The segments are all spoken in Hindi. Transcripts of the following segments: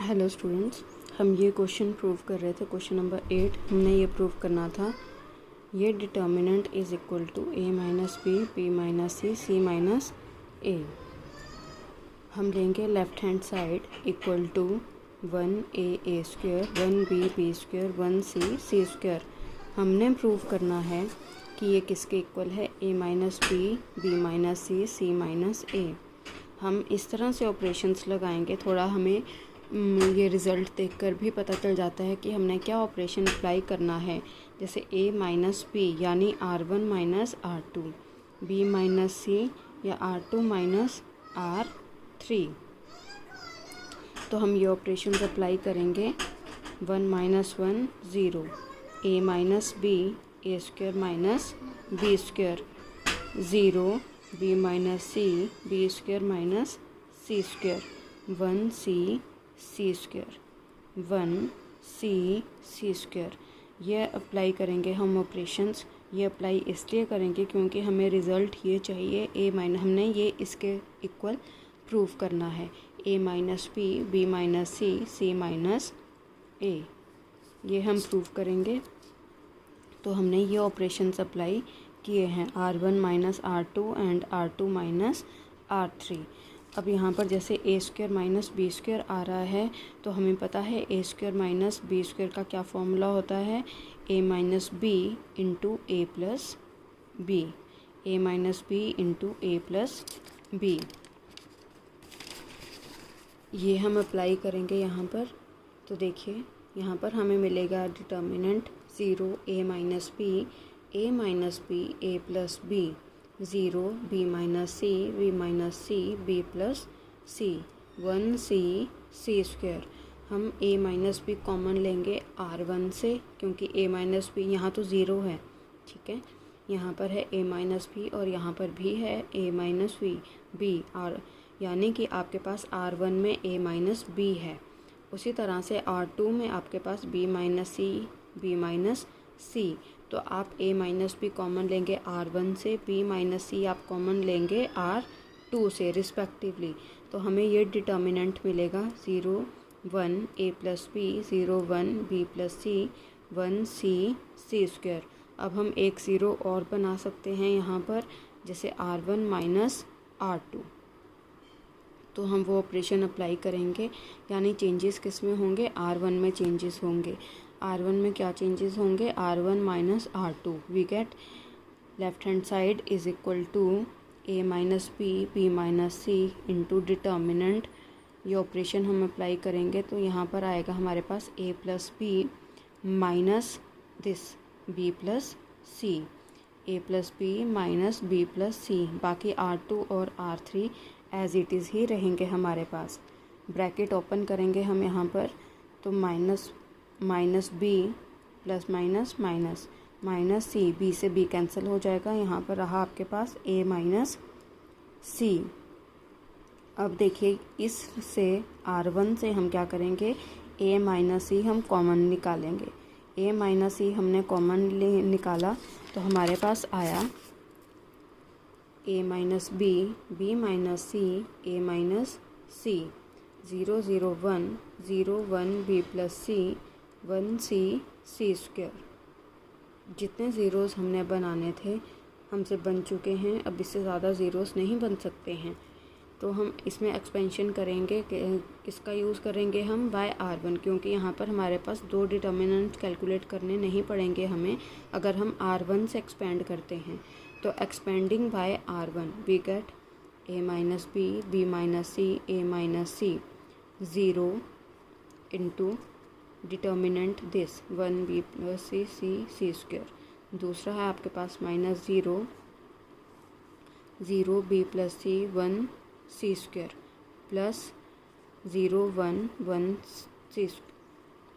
हेलो स्टूडेंट्स, हम ये क्वेश्चन प्रूव कर रहे थे। क्वेश्चन नंबर 8 हमने ये प्रूव करना था। ये determinant is equal to a minus B minus C minus A. हम लेंगे left hand side equal to 1a square 1b square 1c square. हमने प्रूव करना है कि ये किसके इक्वल है, a minus B minus C minus A. हम इस तरह से ऑपरेशंस लगाएंगे, थोड़ा हमें ये रिज़ल्ट देखकर भी पता चल जाता है कि हमने क्या ऑपरेशन अप्लाई करना है। जैसे a माइनस बी यानी r1 minus r2, b minus सी या r2 माइनस r3। तो हम ये ऑपरेशन अप्लाई करेंगे। 1 minus 1 0, a minus B A square minus B square 0, b minus C B square minus C square 1c square 1c square. ये अप्लाई करेंगे हम ऑपरेशंस। ये अप्लाई इसलिए करेंगे क्योंकि हमें रिज़ल्ट ये चाहिए a माइनस, हमने ये इसके इक्वल प्रूव करना है। a minus B minus C minus A, ये हम प्रूव करेंगे। तो हमने ये ऑपरेशंस अप्लाई किए हैं, r1 minus r2 and r2 minus r3। अब यहाँ पर जैसे ए स्क्वायर माइनस बी स्क्वायर आ रहा है, तो हमें पता है ए स्क्वायर माइनस बी स्क्वायर का क्या फॉर्मूला होता है, ए minus B into A plus B, A minus B into A plus B. ये हम अप्लाई करेंगे यहाँ पर। तो देखिए यहाँ पर हमें मिलेगा determinant 0 A minus B A plus B 0 b minus C B plus C 1c square. हम a माइनस बी कॉमन लेंगे r1 से, क्योंकि a माइनस बी यहाँ तो 0 है, ठीक है। यहाँ पर है a माइनस बी और यहाँ पर भी है a माइनस बी और यानी कि आपके पास r1 में a माइनस बी है। उसी तरह से r2 में आपके पास b माइनस सी। तो आप a माइनस बी कॉमन लेंगे r1 से, b माइनस सी आप कॉमन लेंगे r2 से रिस्पेक्टिवली। तो हमें ये डिटर्मिनेंट मिलेगा 0 1 a plus B 0 1 b plus C 1c square. अब हम एक 0 और बना सकते हैं यहाँ पर, जैसे r1 माइनस r2। तो हम वो ऑपरेशन अप्लाई करेंगे, यानी चेंजेस किस में होंगे, r1 में चेंजेस होंगे। r1 में क्या चेंजेस होंगे, r1 minus r2। We get left hand side is equal to a minus B minus C into determinant. ये ऑपरेशन हम अप्लाई करेंगे तो यहाँ पर आएगा हमारे पास a plus B minus this b plus C, a plus B minus B plus C. बाकी r2 और r3 एज इट इज़ ही रहेंगे हमारे पास। ब्रैकेट ओपन करेंगे हम यहाँ पर, तो minus B plus minus C, B से बी कैंसिल हो जाएगा। यहाँ पर रहा आपके पास a माइनस सी। अब देखिए इससे r1 से हम क्या करेंगे, a माइनस सी हम कॉमन निकालेंगे। a माइनस सी हमने कॉमन निकाला तो हमारे पास आया a minus B minus C A minus C 0 0 1 0 1 b plus C 1c square. जितने ज़ीरोज़ हमने बनाने थे हमसे बन चुके हैं, अब इससे ज़्यादा ज़ीरोज़ नहीं बन सकते हैं। तो हम इसमें एक्सपेंशन करेंगे, किसका यूज़ करेंगे हम, बाय r1, क्योंकि यहाँ पर हमारे पास दो डिटर्मिनेंट कैलकुलेट करने नहीं पड़ेंगे हमें अगर हम r1 से एक्सपेंड करते हैं। तो expanding by r1 we get a minus B minus C A minus C 0 into determinant this 1b plus C square. दूसरा है आपके पास minus 0 b plus C 1c square plus 0 1 1c।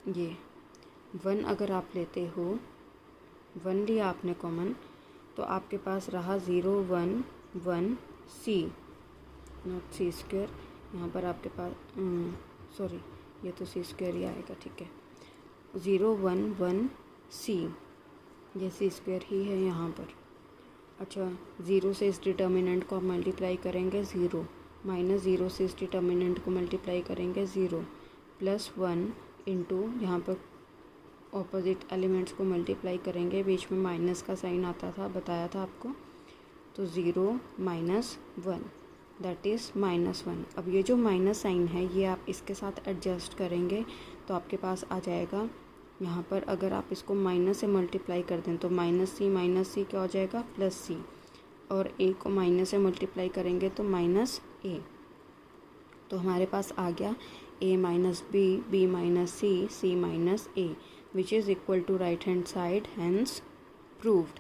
ये 1 अगर आप लेते हो, 1 लिया आपने कॉमन, तो आपके पास रहा 0 1 1 c नॉट सी स्क्वायर। यहाँ पर आपके पास सॉरी ये तो सी स्क्वायर ही आएगा, ठीक है। 0 1 1 c, ये सी स्क्वायर ही है यहाँ पर। अच्छा, 0 से इस डिटर्मिनेंट को मल्टीप्लाई करेंगे 0, -0 से इस डिटर्मिनेंट को मल्टीप्लाई करेंगे 0, प्लस 1 इंटू यहाँ पर ऑपोजिट एलिमेंट्स को मल्टीप्लाई करेंगे, बीच में माइनस का साइन आता था, बताया था आपको, तो 0 माइनस 1 दैट इज़ -1। अब ये जो माइनस साइन है ये आप इसके साथ एडजस्ट करेंगे तो आपके पास आ जाएगा यहाँ पर, अगर आप इसको माइनस से मल्टीप्लाई कर दें तो -c क्या हो जाएगा, +c, और a को माइनस से मल्टीप्लाई करेंगे तो -a। तो हमारे पास आ गया a minus b, b minus c, c minus a, which is equal to right hand side, hence proved.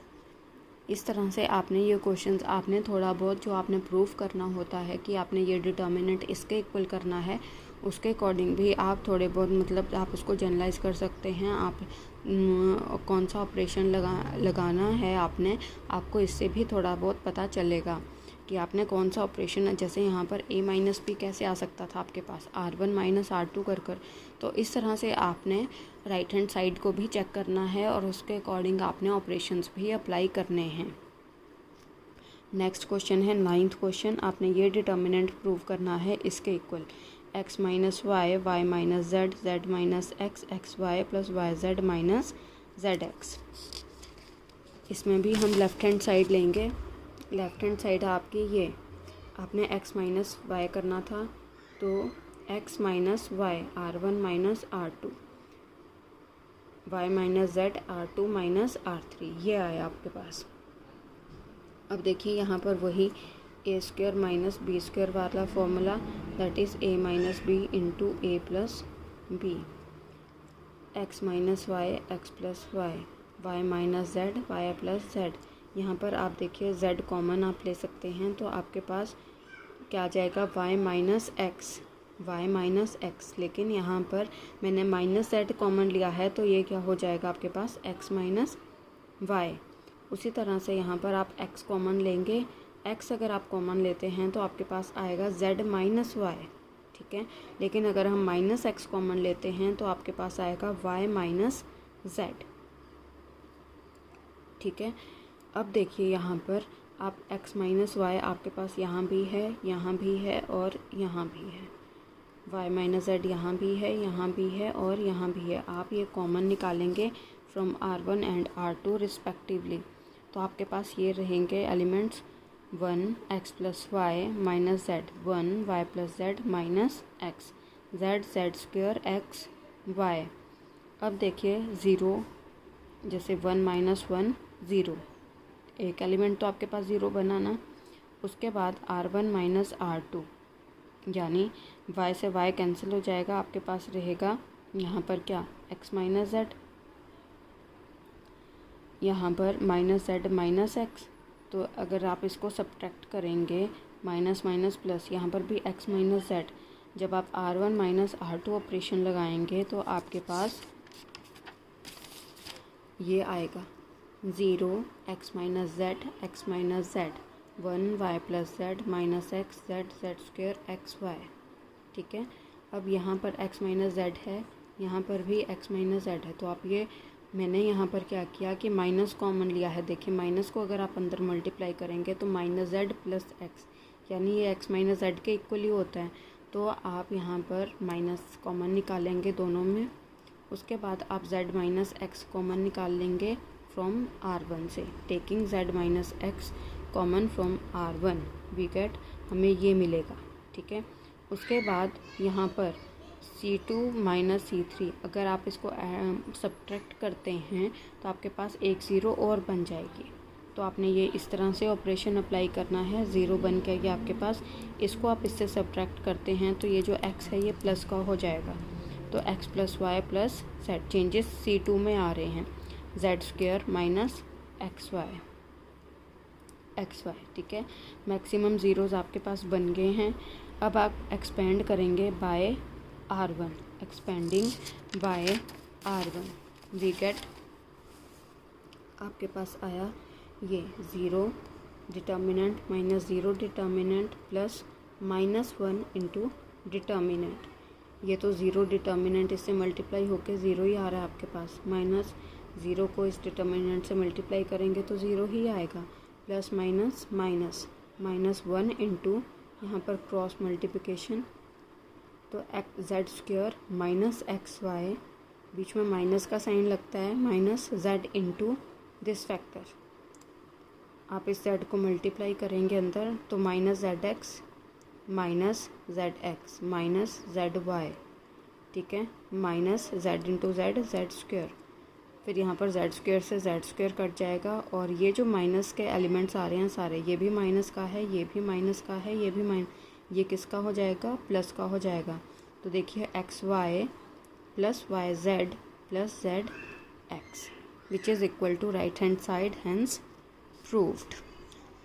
इस तरह से आपने ये क्वेश्चंस आपने थोड़ा बहुत जो आपने प्रूफ करना होता है कि आपने ये डिटर्मिनेंट इसके इक्वल करना है, उसके अकॉर्डिंग भी आप थोड़े बहुत मतलब आप उसको जनरलाइज कर सकते हैं। आप कौन सा ऑपरेशन लगाना है आपको इससे भी थोड़ा बहुत पता चलेगा कि आपने कौन सा ऑपरेशन, जैसे यहाँ पर a माइनस b कैसे आ सकता था आपके पास, r1 माइनस r2 कर। तो इस तरह से आपने राइट हैंड साइड को भी चेक करना है और उसके अकॉर्डिंग आपने ऑपरेशंस भी अप्लाई करने हैं। नेक्स्ट क्वेश्चन है 9th क्वेश्चन। आपने ये डिटर्मिनेंट प्रूव करना है इसके इक्वल, x minus Y, Y minus Z, Z minus X, X Y plus Y Z minus Z X. इसमें भी हम लेफ़्ट हैंड साइड लेंगे। लेफ़्ट हैंड साइड आपकी ये, आपने x माइनस वाई करना था तो x minus Y, r1 minus r2, y minus Z, r2 minus r3, ये आया आपके पास। अब देखिए यहाँ पर वही a square minus B square वाला formula, that is a minus B into A plus B, X minus Y, X plus Y, Y minus Z, Y plus Z. यहाँ पर आप देखिए z कॉमन आप ले सकते हैं तो आपके पास क्या आ जाएगा, y minus X, Y minus X, लेकिन यहाँ पर मैंने माइनस जेड कॉमन लिया है तो ये क्या हो जाएगा आपके पास, x माइनस वाई। उसी तरह से यहाँ पर आप x कॉमन लेंगे, x अगर आप कॉमन लेते हैं तो आपके पास आएगा z माइनस वाई, ठीक है। लेकिन अगर हम माइनस x कॉमन लेते हैं तो आपके पास आएगा y माइनस जेड, ठीक है। अब देखिए यहाँ पर आप x माइनस वाई आपके पास यहाँ भी है, यहाँ भी है और यहाँ भी है, y माइनस जेड यहाँ भी है, यहाँ भी है और यहाँ भी है। आप ये कॉमन निकालेंगे from r1 and r2 respectively, तो आपके पास ये रहेंगे elements 1 x plus Y minus Z, 1 y plus Z minus X, Z Z square X Y. अब देखिए 0, जैसे 1 माइनस 1 0, एक एलिमेंट तो आपके पास 0 बनाना। उसके बाद r1 माइनस r2, यानी y से y कैंसिल हो जाएगा, आपके पास रहेगा यहाँ पर क्या, x माइनस जेड, यहाँ पर माइनस जेड माइनस एक्स। तो अगर आप इसको सब्ट्रैक्ट करेंगे, माइनस माइनस प्लस, यहाँ पर भी x माइनस जेड, जब आप r1 माइनस r2 ऑपरेशन लगाएंगे तो आपके पास ये आएगा 0 x minus Z, X minus Z, 1 y plus Z minus X, Z Z square X Y, ठीक है। अब यहाँ पर x माइनस जेड है, यहाँ पर भी x माइनस जेड है, तो आप ये, मैंने यहाँ पर क्या किया कि माइनस कॉमन लिया है। देखिए माइनस को अगर आप अंदर मल्टीप्लाई करेंगे तो माइनस जेड प्लस एक्स, यानी ये x माइनस जेड के इक्वल ही होता है। तो आप यहाँ पर माइनस कॉमन निकालेंगे दोनों में, उसके बाद आप z माइनस एक्स कॉमन निकाल लेंगे फ्रॉम r1 से, taking z minus X common from r1 we get, हमें ये मिलेगा, ठीक है। उसके बाद यहाँ पर c2 माइनस c3, अगर आप इसको सब्ट्रैक्ट करते हैं तो आपके पास एक 0 और बन जाएगी। तो आपने ये इस तरह से ऑपरेशन अप्लाई करना है, 0 बन के आएगी आपके पास, इसको आप इससे सब्ट्रैक्ट करते हैं तो ये जो x है ये प्लस का हो जाएगा, तो x plus Y plus Z, changes c2 में आ रहे हैं, Z square minus X Y, ठीक है। मैक्सिमम ज़ीरोज़ आपके पास बन गए हैं। अब आप एक्सपेंड करेंगे by r1, expanding by r1 we get, आपके पास आया ये 0 determinant minus 0 determinant plus -1 into determinant, ये तो 0 डिटर्मिनेंट इससे मल्टीप्लाई होके 0 ही आ रहा है आपके पास, माइनस 0 को इस डिटर्मिनेंट से मल्टीप्लाई करेंगे तो 0 ही आएगा, प्लस माइनस माइनस -1 इंटू यहाँ पर क्रॉस मल्टीप्लिकेशन तो Z square minus X Y, बीच में माइनस का साइन लगता है, minus Z into this factor. आप इस जेड को मल्टीप्लाई करेंगे अंदर तो minus Z X minus Z X minus Z Y, ठीक है, minus Z into Z, Z square. फिर यहाँ पर जेड स्क्वायर से जेड स्क्वायर कट जाएगा और ये जो माइनस के एलिमेंट्स आ रहे हैं सारे, ये भी माइनस का है, ये भी माइनस का है, ये भी ये किसका हो जाएगा, प्लस का हो जाएगा। तो देखिए X Y plus Y Z plus Z X which is equal to right hand side, hence proved.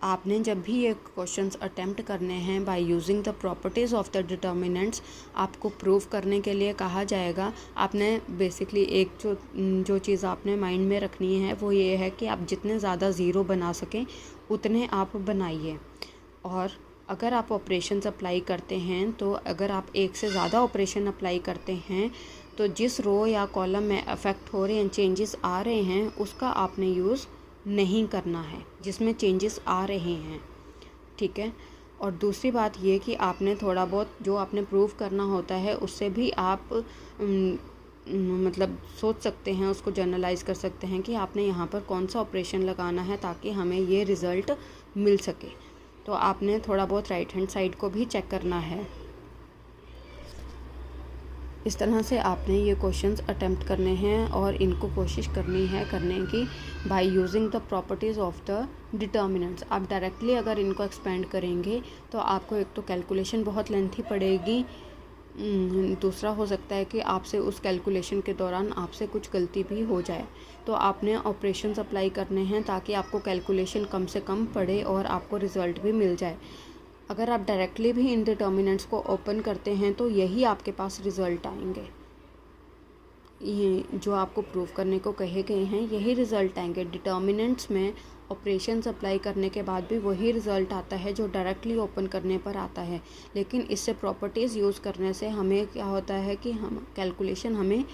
आपने जब भी ये क्वेश्चंस अटेम्प्ट करने हैं by using the properties of the determinants, आपको प्रूव करने के लिए कहा जाएगा। आपने बेसिकली एक जो चीज़ आपने माइंड में रखनी है वो ये है कि आप जितने ज़्यादा ज़ीरो बना सकें उतने आप बनाइए। और अगर आप ऑपरेशंस अप्लाई करते हैं तो अगर आप एक से ज़्यादा ऑपरेशन अप्लाई करते हैं तो जिस रो या कॉलम में अफेक्ट हो रहे हैं, चेंजेस आ रहे हैं, उसका आपने यूज़ नहीं करना है जिसमें चेंजेस आ रहे हैं, ठीक है। और दूसरी बात ये कि आपने थोड़ा बहुत जो आपने प्रूव करना होता है उससे भी आप मतलब सोच सकते हैं, उसको जनरलाइज कर सकते हैं कि आपने यहाँ पर कौन सा ऑपरेशन लगाना है ताकि हमें ये रिज़ल्ट मिल सके। तो आपने थोड़ा बहुत राइट हैंड साइड को भी चेक करना है। इस तरह से आपने ये क्वेश्चंस अटेम्प्ट करने हैं और इनको कोशिश करनी है करने की bye using the properties of the determinants. आप डायरेक्टली अगर इनको एक्सपेंड करेंगे तो आपको एक तो कैलकुलेशन बहुत लेंथी पड़ेगी, दूसरा हो सकता है कि आपसे उस कैलकुलेशन के दौरान आपसे कुछ गलती भी हो जाए। तो आपने ऑपरेशंस अप्लाई करने हैं ताकि आपको कैलकुलेशन कम से कम पड़े और आपको रिज़ल्ट भी मिल जाए। अगर आप डायरेक्टली भी इन डिटर्मिनेंट्स को ओपन करते हैं तो यही आपके पास रिज़ल्ट आएंगे, ये जो आपको प्रूव करने को कहे गए हैं यही रिज़ल्ट आएंगे। डिटर्मिनेंट्स में ऑपरेशंस अप्लाई करने के बाद भी वही रिज़ल्ट आता है जो डायरेक्टली ओपन करने पर आता है। लेकिन इससे प्रॉपर्टीज़ यूज़ करने से हमें क्या होता है कि हम कैलकुलेशन हमें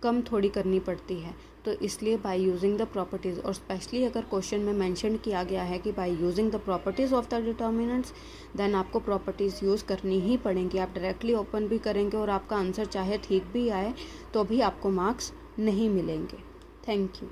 कम थोड़ी करनी पड़ती है। तो इसलिए बाय यूजिंग द प्रॉपर्टीज़, और स्पेशली अगर क्वेश्चन में मेंशन किया गया है कि by using the properties of the determinants, then आपको प्रॉपर्टीज़ यूज़ करनी ही पड़ेंगी। आप डायरेक्टली ओपन भी करेंगे और आपका आंसर चाहे ठीक भी आए तो भी आपको मार्क्स नहीं मिलेंगे। Thank you.